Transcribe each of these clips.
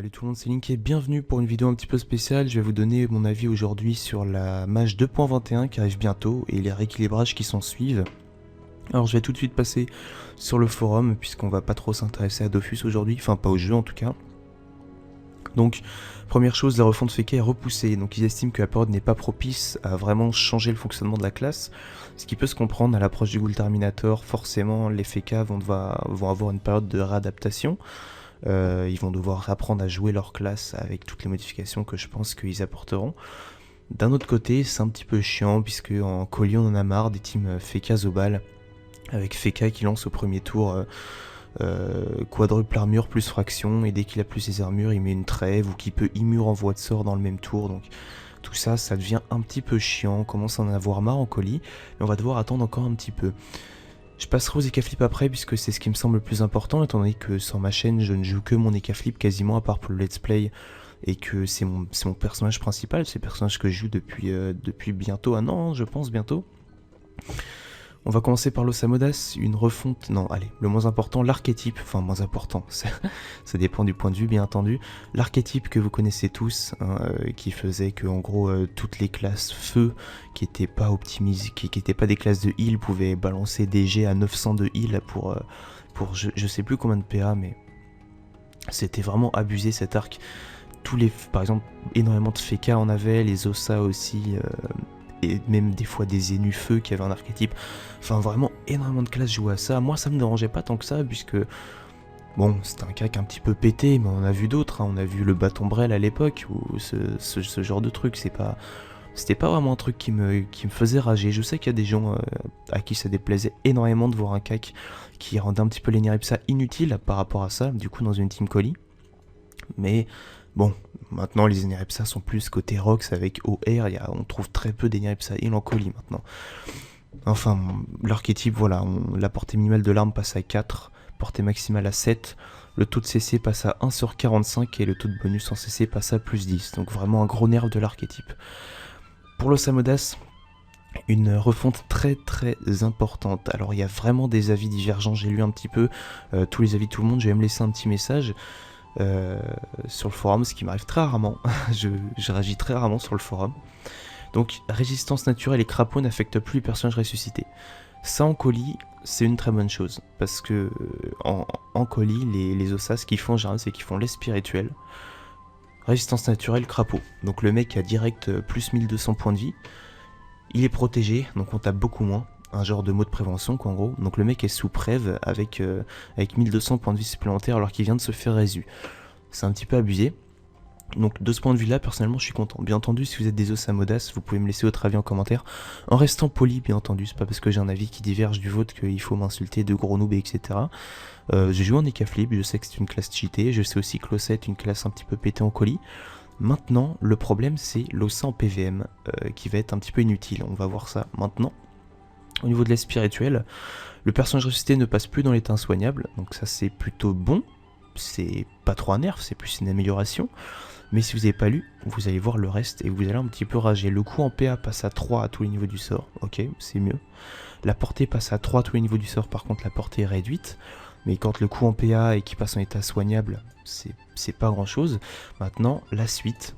Salut tout le monde, c'est Link et bienvenue pour une vidéo un petit peu spéciale. Je vais vous donner mon avis aujourd'hui sur la match 2.21 qui arrive bientôt et les rééquilibrages qui s'en suivent. Alors je vais tout de suite passer sur le forum puisqu'on va pas trop s'intéresser à Dofus aujourd'hui, enfin pas au jeu en tout cas. Donc première chose, la refonte FK est repoussée, donc ils estiment que la période n'est pas propice à vraiment changer le fonctionnement de la classe, ce qui peut se comprendre à l'approche du Ghoul Terminator. Forcément les FK vont avoir une période de réadaptation. Ils vont devoir apprendre à jouer leur classe avec toutes les modifications que je pense qu'ils apporteront. D'un autre côté, c'est un petit peu chiant puisque en colis on en a marre des teams Feka Zobal avec Feka qui lance au premier tour quadruple armure plus fraction et dès qu'il a plus ses armures il met une trêve ou qu'il peut immure en voie de sort dans le même tour. Donc tout ça, ça devient un petit peu chiant, on commence à en avoir marre en colis mais on va devoir attendre encore un petit peu. Je passerai aux Ekaflip après puisque c'est ce qui me semble le plus important étant donné que sur ma chaîne je ne joue que mon Ekaflip quasiment à part pour le let's play et que c'est mon personnage principal, c'est le personnage que je joue depuis bientôt un an, je pense bientôt. On va commencer par l'Osamodas, une refonte, non allez, le moins important, l'archétype, enfin moins important, ça dépend du point de vue bien entendu, l'archétype que vous connaissez tous, hein, qui faisait que en gros toutes les classes feu qui n'étaient pas optimisées, qui n'étaient pas des classes de heal pouvaient balancer des G à 900 de heal pour je sais plus combien de PA, mais c'était vraiment abusé cet arc. Par exemple, énormément de Feka en avait, les Osa aussi, et même des fois des Zenu feu qui avaient un archétype. Enfin vraiment énormément de classes jouaient à ça. Moi ça me dérangeait pas tant que ça puisque bon c'était un cac un petit peu pété, mais on a vu d'autres, hein. On a vu le bâton Brel à l'époque ou ce genre de truc. C'était pas vraiment un truc qui me faisait rager. Je sais qu'il y a des gens à qui ça déplaisait énormément de voir un cac qui rendait un petit peu l'Eneripsa inutile par rapport à ça, du coup dans une team colis. Mais bon, maintenant les Eneripsa sont plus côté Rox avec OR, on trouve très peu d'Eneripsa heal en colis maintenant. Enfin, l'archétype, voilà, la portée minimale de l'arme passe à 4, portée maximale à 7, le taux de CC passe à 1 sur 45 et le taux de bonus en CC passe à plus 10, donc vraiment un gros nerf de l'archétype. Pour l'Osamodas, une refonte très importante. Alors il y a vraiment des avis divergents, j'ai lu un petit peu tous les avis de tout le monde, je vais me laisser un petit message. Sur le forum, ce qui m'arrive très rarement. je réagis très rarement sur le forum. Donc, résistance naturelle et crapaud n'affectent plus les personnages ressuscités. Ça en colis, c'est une très bonne chose. Parce que en colis, les Osas, ce qu'ils font en général, c'est qu'ils font les spirituels. Résistance naturelle, crapaud. Donc le mec a direct plus 1200 points de vie. Il est protégé, donc on tape beaucoup moins. Un genre de mot de prévention quoi en gros. Donc le mec est sous prév avec 1200 points de vie supplémentaires alors qu'il vient de se faire résu. C'est un petit peu abusé. Donc de ce point de vue là personnellement je suis content. Bien entendu si vous êtes des Osamodas vous pouvez me laisser votre avis en commentaire. En restant poli bien entendu, c'est pas parce que j'ai un avis qui diverge du vôtre qu'il faut m'insulter de gros noobs etc. Je joue en Ekaflip, je sais que c'est une classe cheatée, je sais aussi que l'Osa est une classe un petit peu pétée en colis. Maintenant le problème c'est l'Osa en PVM qui va être un petit peu inutile, on va voir ça maintenant. Au niveau de l'aide spirituelle, le personnage ressuscité ne passe plus dans l'état insoignable, donc ça c'est plutôt bon, c'est pas trop un nerf, c'est plus une amélioration, mais si vous n'avez pas lu, vous allez voir le reste et vous allez un petit peu rager. Le coup en PA passe à 3 à tous les niveaux du sort, ok, c'est mieux. La portée passe à 3 à tous les niveaux du sort, par contre la portée est réduite, mais quand le coup en PA et qui passe en état soignable, c'est pas grand chose. Maintenant, la suite...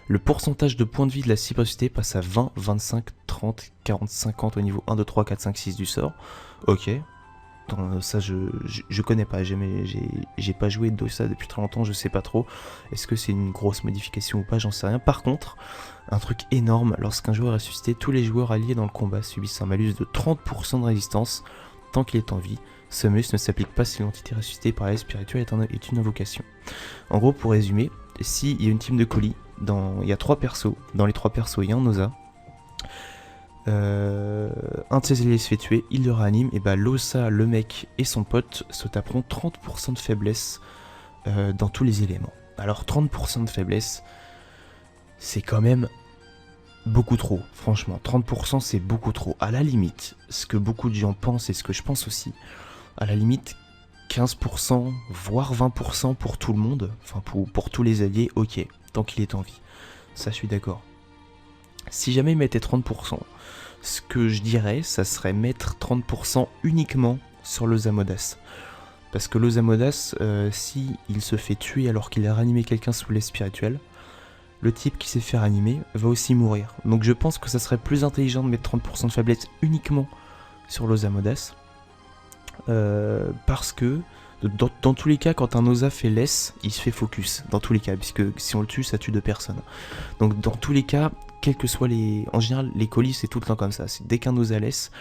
le pourcentage de points de vie de la cible ressuscitée passe à 20, 25, 30, 40, 50 au niveau 1, 2, 3, 4, 5, 6 du sort. Ok. Ça je connais pas, j'ai pas joué de ça depuis très longtemps, je sais pas trop. Est-ce que c'est une grosse modification ou pas, j'en sais rien. Par contre, un truc énorme, lorsqu'un joueur est ressuscité, tous les joueurs alliés dans le combat subissent un malus de 30% de résistance tant qu'il est en vie. Ce malus ne s'applique pas si l'entité ressuscitée par l'aide spirituelle est une invocation. En gros, pour résumer, s'il y a une team de colis, il y a 3 persos, dans les 3 persos il y a un Osa, un de ses alliés se fait tuer, il le réanime, et bah l'Osa, le mec et son pote se taperont 30% de faiblesse dans tous les éléments. Alors 30% de faiblesse, c'est quand même beaucoup trop, franchement, 30% c'est beaucoup trop. À la limite, ce que beaucoup de gens pensent et ce que je pense aussi, à la limite 15%, voire 20% pour tout le monde, enfin pour tous les alliés, ok, tant qu'il est en vie. Ça, je suis d'accord. Si jamais ils mettaient 30%, ce que je dirais, ça serait mettre 30% uniquement sur le Zamodas. Parce que l'Osamodas, si il se fait tuer alors qu'il a ranimé quelqu'un sous l'est spirituel, le type qui s'est fait ranimer va aussi mourir. Donc je pense que ça serait plus intelligent de mettre 30% de faiblesse uniquement sur l'Osamodas. Parce que dans tous les cas, quand un Osa fait laisse, il se fait focus. Dans tous les cas, puisque si on le tue, ça tue 2 personnes. Donc dans tous les cas, quels que soient les... En général, les colis, c'est tout le temps comme ça. Dès qu'un Osa laisse,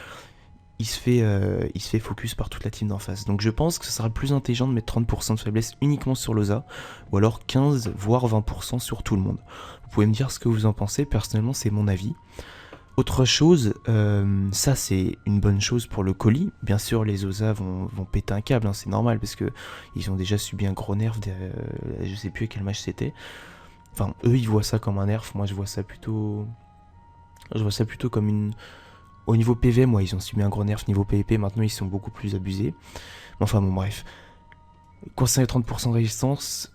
il se fait focus par toute la team d'en face. Donc je pense que ce sera plus intelligent de mettre 30% de faiblesse uniquement sur l'Osa, ou alors 15 voire 20% sur tout le monde. Vous pouvez me dire ce que vous en pensez, personnellement c'est mon avis. Autre chose, ça c'est une bonne chose pour le colis. Bien sûr les Osa vont péter un câble, hein, c'est normal parce que ils ont déjà subi un gros nerf, je sais plus à quel match c'était. Enfin eux ils voient ça comme un nerf, moi je vois ça plutôt comme une... Au niveau PV, moi ils ont subi un gros nerf, niveau PvP maintenant ils sont beaucoup plus abusés. Enfin bon bref. Concernant les 30% de résistance,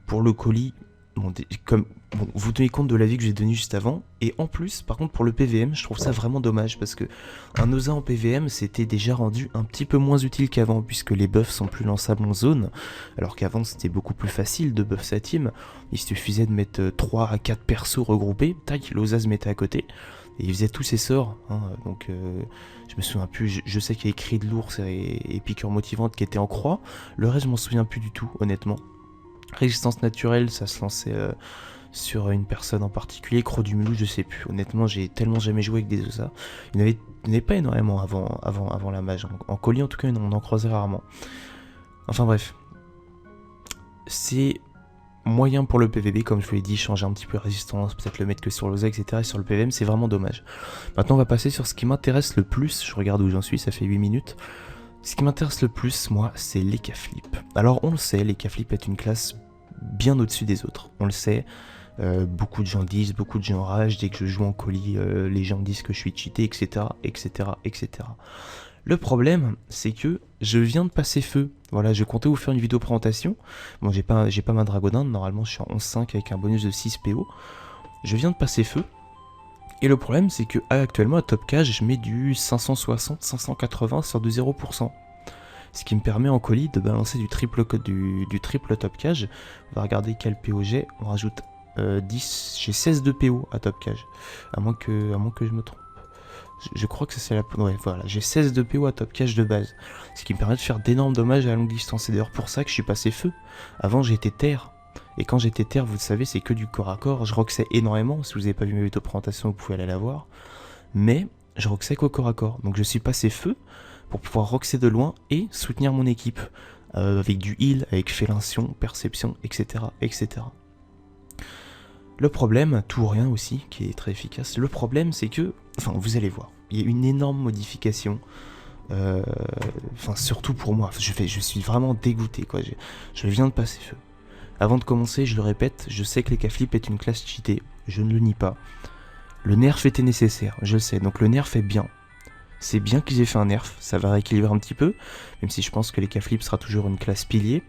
pour le colis, vous tenez compte de l'avis que j'ai donné juste avant, et en plus, par contre pour le PVM, je trouve ça vraiment dommage, parce que un Osa en PVM c'était déjà rendu un petit peu moins utile qu'avant, puisque les buffs sont plus lançables en zone, alors qu'avant c'était beaucoup plus facile de buff sa team, il suffisait de mettre 3 à 4 persos regroupés, tac, l'Osa se mettait à côté, et il faisait tous ses sorts, hein, donc je me souviens plus, je sais qu'il y a écrit de l'ours et piqûre motivante qui était en croix, le reste je m'en souviens plus du tout, honnêtement. Résistance naturelle, ça se lançait sur une personne en particulier, croc du mulou, je sais plus. Honnêtement, j'ai tellement jamais joué avec des Osa. Il n'y avait pas énormément avant la mage. En colis, en tout cas, on en croisait rarement. Enfin bref. C'est moyen pour le PVB, comme je vous l'ai dit, changer un petit peu la résistance, peut-être le mettre que sur l'Osa, etc. Et sur le PVM, c'est vraiment dommage. Maintenant, on va passer sur ce qui m'intéresse le plus. Je regarde où j'en suis, ça fait 8 minutes. Ce qui m'intéresse le plus, moi, c'est l'Ekaflip. Alors, on le sait, l'Ekaflip est une classe bien au-dessus des autres. On le sait, beaucoup de gens disent, beaucoup de gens ragent, dès que je joue en colis, les gens disent que je suis cheaté, etc., etc., etc. Le problème, c'est que je viens de passer feu. Voilà, je comptais vous faire une vidéo présentation. Bon, j'ai pas ma Dragoninde, normalement je suis en 11-5 avec un bonus de 6 PO. Je viens de passer feu. Et le problème, c'est que actuellement à top cage, je mets du 560-580 sur du 0%. Ce qui me permet en colis de balancer du triple top cage. On va regarder quel PO j'ai. On rajoute 10. J'ai 16 de PO à top cage. À moins que je me trompe. Je crois que ça c'est la... Ouais, voilà. J'ai 16 de PO à top cage de base. Ce qui me permet de faire d'énormes dommages à longue distance. C'est d'ailleurs pour ça que je suis passé feu. Avant j'étais terre. Et quand j'étais terre, vous le savez, c'est que du corps à corps. Je roxais énormément. Si vous n'avez pas vu ma vidéo de présentation, vous pouvez aller la voir. Mais je roxais qu'au corps à corps. Donc je suis passé feu pour pouvoir roxer de loin et soutenir mon équipe. Avec du heal, avec félinction, perception, etc., etc. Le problème, tout ou rien aussi, qui est très efficace. Le problème, c'est que... Enfin, vous allez voir. Il y a une énorme modification. Enfin, surtout pour moi. Je suis vraiment dégoûté, quoi. Je viens de passer feu. Avant de commencer, je le répète, je sais que l'Ekaflip est une classe cheatée, je ne le nie pas. Le nerf était nécessaire, je le sais, donc le nerf est bien. C'est bien qu'ils aient fait un nerf, ça va rééquilibrer un petit peu, même si je pense que l'Ekaflip sera toujours une classe pilier.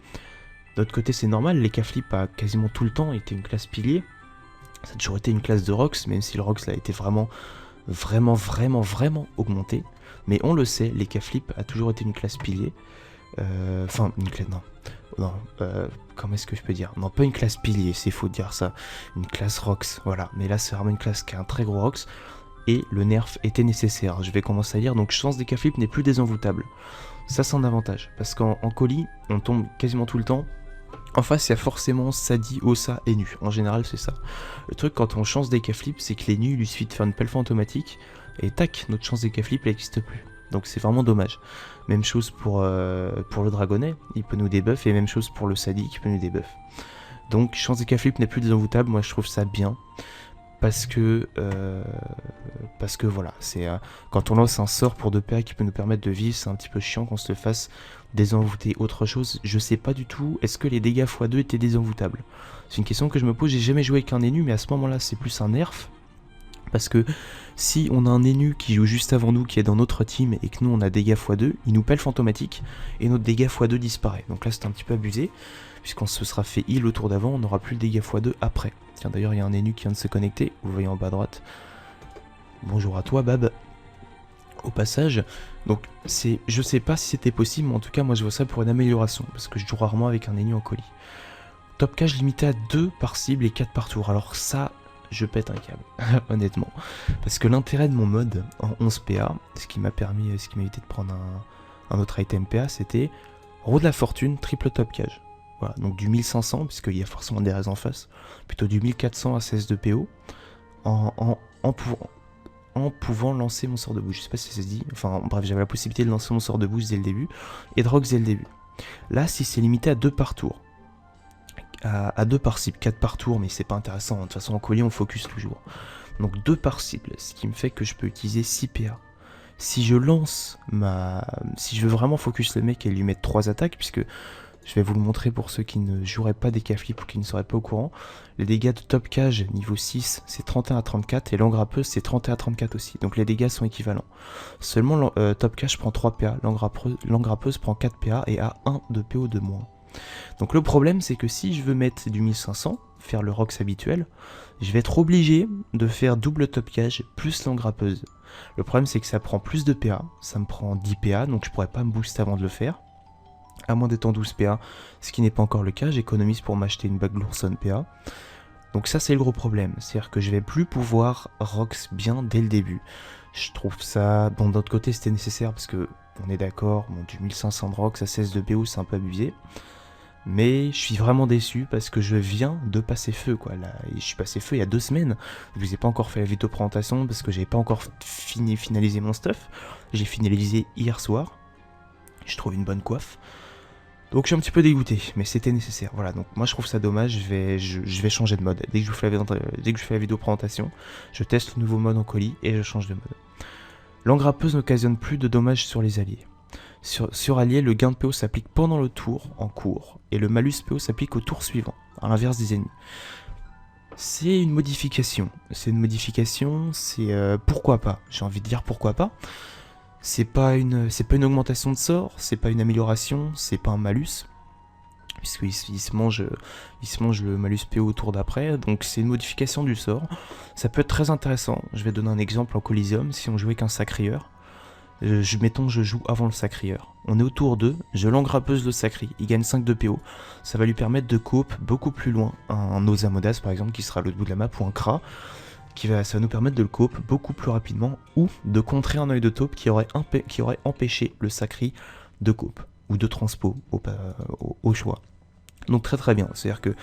D'autre côté, c'est normal, l'Ekaflip a quasiment tout le temps été une classe pilier. Ça a toujours été une classe de Rox, même si le Rox a été vraiment augmenté. Mais on le sait, l'Ekaflip a toujours été une classe pilier. Enfin, une classe... Non, comment est-ce que je peux dire? Non, pas une classe pilier, c'est faux de dire ça. Une classe Rox, voilà. Mais là, c'est vraiment une classe qui a un très gros Rox. Et le nerf était nécessaire. Je vais commencer à lire. Donc, chance d'Ekaflip n'est plus désenvoûtable. Ça, c'est un avantage. Parce qu'en colis, on tombe quasiment tout le temps. En face, il y a forcément Sadi, Osa et Nu. En général, c'est ça. Le truc, quand on chance d'Ekaflip, c'est que les nus, il lui suffit de faire une pellefa automatique. Et tac, notre chance d'Ekaflip, elle n'existe plus. Donc c'est vraiment dommage. Même chose pour le dragonnet, il peut nous debuff, et même chose pour le Sadi qui peut nous debuff. Donc chance d'Ekaflip n'est plus désenvoûtable, moi je trouve ça bien. Parce que voilà, c'est quand on lance un sort pour 2 PA qui peut nous permettre de vivre, c'est un petit peu chiant qu'on se le fasse désenvoûter. Autre chose, je sais pas du tout, est-ce que les dégâts x2 étaient désenvoûtables? C'est une question que je me pose, j'ai jamais joué avec un Enu, mais à ce moment-là c'est plus un nerf. Parce que si on a un Enu qui joue juste avant nous, qui est dans notre team, et que nous on a dégâts x2, il nous pèle fantomatique, et notre dégâts x2 disparaît. Donc là c'est un petit peu abusé, puisqu'on se sera fait heal au tour d'avant, on n'aura plus le dégâts x2 après. Tiens, d'ailleurs il y a un Enu qui vient de se connecter, vous voyez en bas à droite. Bonjour à toi Bab. Au passage, Donc je sais pas si c'était possible, mais en tout cas moi je vois ça pour une amélioration, parce que je joue rarement avec un ennemi en colis. Top cage limité à 2 par cible et 4 par tour, alors ça je pète un câble, honnêtement. Parce que l'intérêt de mon mode en 11 PA, ce qui m'a évité de prendre un autre item PA, c'était roue de la fortune, triple top cage. Voilà, donc du 1500, puisqu'il y a forcément des raids en face, plutôt du 1400 à 16 de PO, en pouvant lancer mon sort de bouche. Je sais pas si ça se dit, enfin bref, j'avais la possibilité de lancer mon sort de bouche dès le début, et de rock dès le début. Là, si c'est limité à 2 par tour, à 2 par cible, 4 par tour, mais c'est pas intéressant, de toute façon en colis on focus toujours. Donc 2 par cible, ce qui me fait que je peux utiliser 6 PA. Si je veux vraiment focus le mec et lui mettre 3 attaques, puisque je vais vous le montrer pour ceux qui ne joueraient pas des K-Flip ou qui ne seraient pas au courant, les dégâts de top cage niveau 6 c'est 31 à 34 et l'engrappeuse c'est 31 à 34 aussi, donc les dégâts sont équivalents. Seulement top cage prend 3 PA, l'engrappeuse prend 4 PA et a 1 de PO de moins. Donc le problème c'est que si je veux mettre du 1500, faire le Rox habituel, je vais être obligé de faire double top cage plus l'engrappeuse. Le problème c'est que ça prend plus de PA, ça me prend 10 PA, donc je pourrais pas me booster avant de le faire. À moins d'être en 12 PA, ce qui n'est pas encore le cas, j'économise pour m'acheter une bague Lourson PA. Donc ça c'est le gros problème, c'est-à-dire que je vais plus pouvoir Rox bien dès le début. Je trouve ça, bon d'un autre côté c'était nécessaire parce que, on est d'accord, bon, du 1500 de Rox à 16 de BO c'est un peu abusé. Mais je suis vraiment déçu parce que je viens de passer feu quoi. Là, je suis passé feu il y a 2 semaines. Je vous ai pas encore fait la vidéo présentation parce que j'avais pas encore finalisé mon stuff. J'ai finalisé hier soir. Je trouve une bonne coiffe. Donc je suis un petit peu dégoûté, mais c'était nécessaire. Voilà, donc moi je trouve ça dommage, je vais changer de mode. Dès que je fais la vidéo présentation, je teste le nouveau mode en colis et je change de mode. L'engrappeuse n'occasionne plus de dommages sur les alliés. Sur alliés, le gain de PO s'applique pendant le tour en cours, et le malus PO s'applique au tour suivant, à l'inverse des ennemis. C'est une modification, c'est pourquoi pas, j'ai envie de dire pourquoi pas. C'est pas une augmentation de sort, c'est pas une amélioration, c'est pas un malus, puisqu'il se mange le malus PO au tour d'après, donc c'est une modification du sort. Ça peut être très intéressant, je vais donner un exemple en Coliseum, si on jouait qu'un sacrieur. Mettons je joue avant le sacrieur. On est au tour 2, je l'engrappeuse le sacri, il gagne 5 de PO. Ça va lui permettre de coop beaucoup plus loin. Un Osamodas par exemple qui sera à l'autre bout de la map ou un Kra. Ça va nous permettre de le coop beaucoup plus rapidement ou de contrer un œil de taupe qui aurait empêché le sacri de coop ou de transpo au choix. Donc très très bien, c'est-à-dire que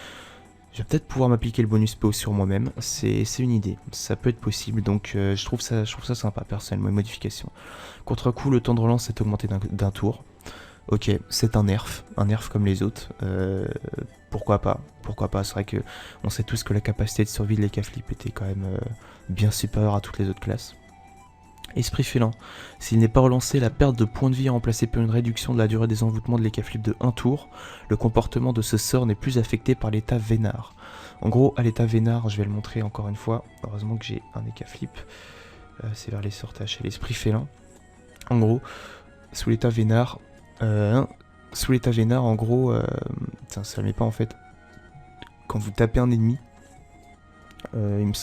je vais peut-être pouvoir m'appliquer le bonus PO sur moi-même, c'est une idée, ça peut être possible, donc je trouve ça sympa personnellement, une modification. Contre-coup, le temps de relance est augmenté d'un tour. Ok, c'est un nerf comme les autres, pourquoi pas, c'est vrai que on sait tous que la capacité de survie de les K-Flip était quand même bien supérieure à toutes les autres classes. Esprit félin. S'il n'est pas relancé, la perte de points de vie est remplacée par une réduction de la durée des envoûtements de l'E-K-Flip de 1 tour. Le comportement de ce sort n'est plus affecté par l'état vénard. En gros, à l'état vénard, je vais le montrer encore une fois. Heureusement que j'ai un E-K-Flip. C'est vers les sorts TH et l'esprit félin. En gros, sous l'état vénard, en gros, ça ne met pas en fait. Quand vous tapez un ennemi, il me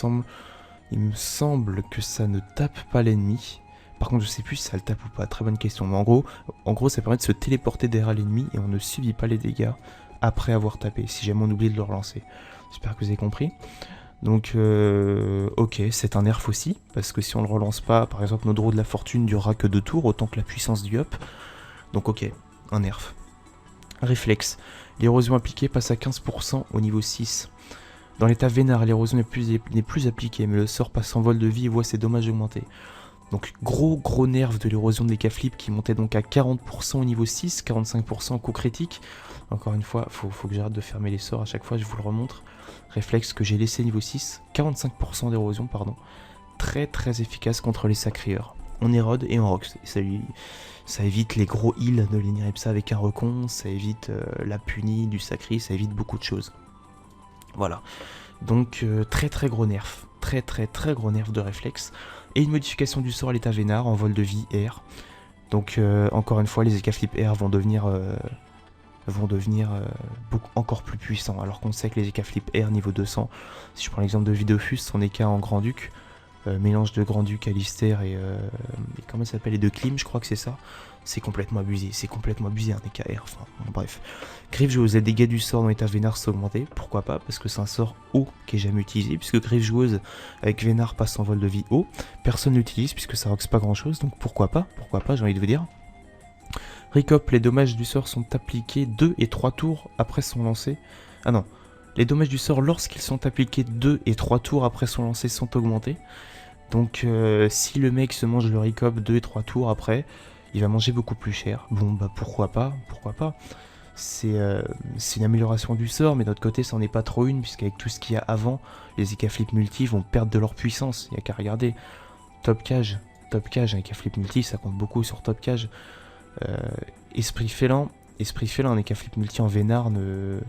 semble que ça ne tape pas l'ennemi. Par contre, je sais plus si ça le tape ou pas. Très bonne question. Mais en gros, ça permet de se téléporter derrière l'ennemi et on ne subit pas les dégâts après avoir tapé, si jamais on oublie de le relancer. J'espère que vous avez compris. Donc, ok, c'est un nerf aussi, parce que si on le relance pas, par exemple, notre roue de la fortune durera que 2 tours, autant que la puissance du up. Donc, ok, un nerf. Réflexe. L'érosion appliquée passe à 15% au niveau 6. Dans l'état vénard, l'érosion n'est plus appliquée, mais le sort passe en vol de vie et voit ses dommages augmenter. Donc gros nerf de l'érosion des K-Flip qui montait donc à 40% au niveau 6, 45% au coup critique. Encore une fois, faut que j'arrête de fermer les sorts à chaque fois, je vous le remontre. Réflexe que j'ai laissé niveau 6, 45% d'érosion, pardon. Très efficace contre les sacrieurs. On érode et on rox. Ça évite les gros heals de l'Iniripsa avec un recon, ça évite la punie du sacri, ça évite beaucoup de choses. Voilà, donc très gros nerf, très gros nerf de réflexe, et une modification du sort à l'état vénard en vol de vie R. Donc encore une fois, les K-Flip R vont devenir encore plus puissants, alors qu'on sait que les K-Flip R niveau 200, si je prends l'exemple de Vidofus, son EK en Grand-Duc, mélange de Grand-Duc, Alistair et comment ça s'appelle, et de Klim, je crois que c'est ça. C'est complètement abusé, un EKR, enfin bon, bref. Griffe joueuse, les dégâts du sort dans l'état Vénard sont augmentés, pourquoi pas, parce que c'est un sort haut qui est jamais utilisé, puisque Griffe joueuse avec Vénard passe en vol de vie haut, personne l'utilise puisque ça roxe pas grand chose, donc pourquoi pas, j'ai envie de vous dire. Recop, les dommages du sort sont appliqués 2 et 3 tours après son lancer. Ah non, les dommages du sort lorsqu'ils sont appliqués 2 et 3 tours après son lancer sont augmentés. Donc si le mec se mange le Recop 2 et 3 tours après, il va manger beaucoup plus cher. Bon bah pourquoi pas. C'est une amélioration du sort, mais d'un autre côté ça n'en est pas trop une, puisqu'avec tout ce qu'il y a avant, les EK Flip multi vont perdre de leur puissance. Il n'y a qu'à regarder. Top cage, un EK Flip multi, ça compte beaucoup sur top cage. Esprit félin, un EK Flip multi en Vénard ne...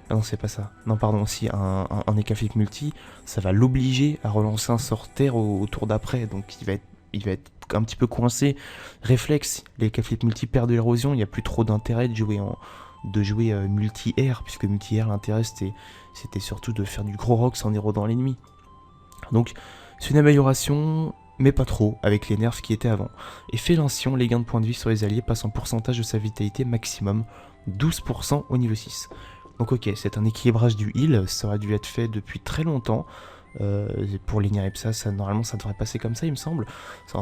Ah non, c'est pas ça. Non, pardon, si, un EK Flip multi, ça va l'obliger à relancer un sort terre au tour d'après, donc il va être un petit peu coincé. Réflexe, les EK Flip multi perdent de l'érosion, il n'y a plus trop d'intérêt de jouer multi-air, puisque multi-air, l'intérêt c'était surtout de faire du gros rox en érodant l'ennemi. Donc, c'est une amélioration, mais pas trop, avec les nerfs qui étaient avant. Et Félincion, les gains de points de vie sur les alliés passent en pourcentage de sa vitalité maximum, 12% au niveau 6. Donc ok, c'est un équilibrage du heal, ça aurait dû être fait depuis très longtemps. Pour l'Ineripsa, normalement ça devrait passer comme ça, il me semble.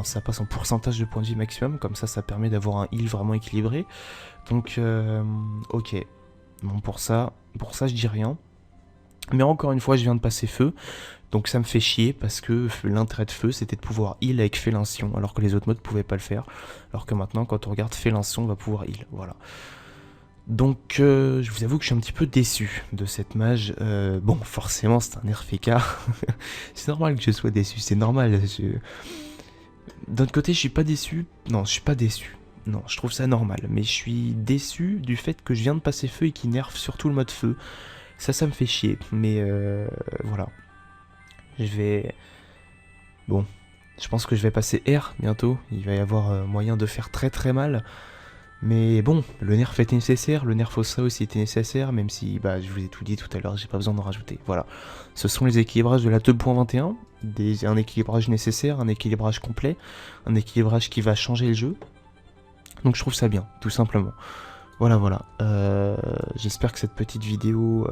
Ça passe en pourcentage de points de vie maximum, comme ça permet d'avoir un heal vraiment équilibré. Donc ok, bon pour ça je dis rien. Mais encore une fois, je viens de passer feu, donc ça me fait chier parce que l'intérêt de feu c'était de pouvoir heal avec Félincion, alors que les autres modes pouvaient pas le faire. Alors que maintenant, quand on regarde Félincion, on va pouvoir heal, voilà. Donc je vous avoue que je suis un petit peu déçu de cette mage. Bon, forcément c'est un RFK. C'est normal que je sois déçu, c'est normal. D'un autre côté, je suis pas déçu. Non, je suis pas déçu. Non, je trouve ça normal. Mais je suis déçu du fait que je viens de passer feu et qu'il nerf surtout le mode feu. Ça me fait chier. Mais voilà. Bon, je pense que je vais passer R bientôt. Il va y avoir moyen de faire très très mal. Mais bon, le nerf était nécessaire, le nerf Fossa aussi était nécessaire, même si bah, je vous ai tout dit tout à l'heure, j'ai pas besoin d'en rajouter. Voilà, ce sont les équilibrages de la 2.21, un équilibrage nécessaire, un équilibrage complet, un équilibrage qui va changer le jeu. Donc je trouve ça bien, tout simplement. Voilà. J'espère que cette petite vidéo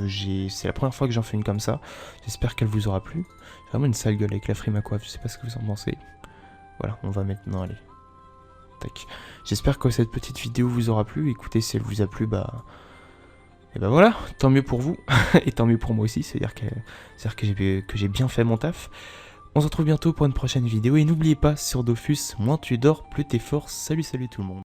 c'est la première fois que j'en fais une comme ça, j'espère qu'elle vous aura plu. J'ai vraiment une sale gueule avec la frime à coiffe, je sais pas ce que vous en pensez. Voilà, on va maintenant aller. J'espère que cette petite vidéo vous aura plu. Écoutez, si elle vous a plu, et bah voilà, tant mieux pour vous, et tant mieux pour moi aussi, c'est-à-dire que j'ai bien fait mon taf. On se retrouve bientôt pour une prochaine vidéo, et n'oubliez pas, sur Dofus, moins tu dors, plus t'es fort. Salut tout le monde.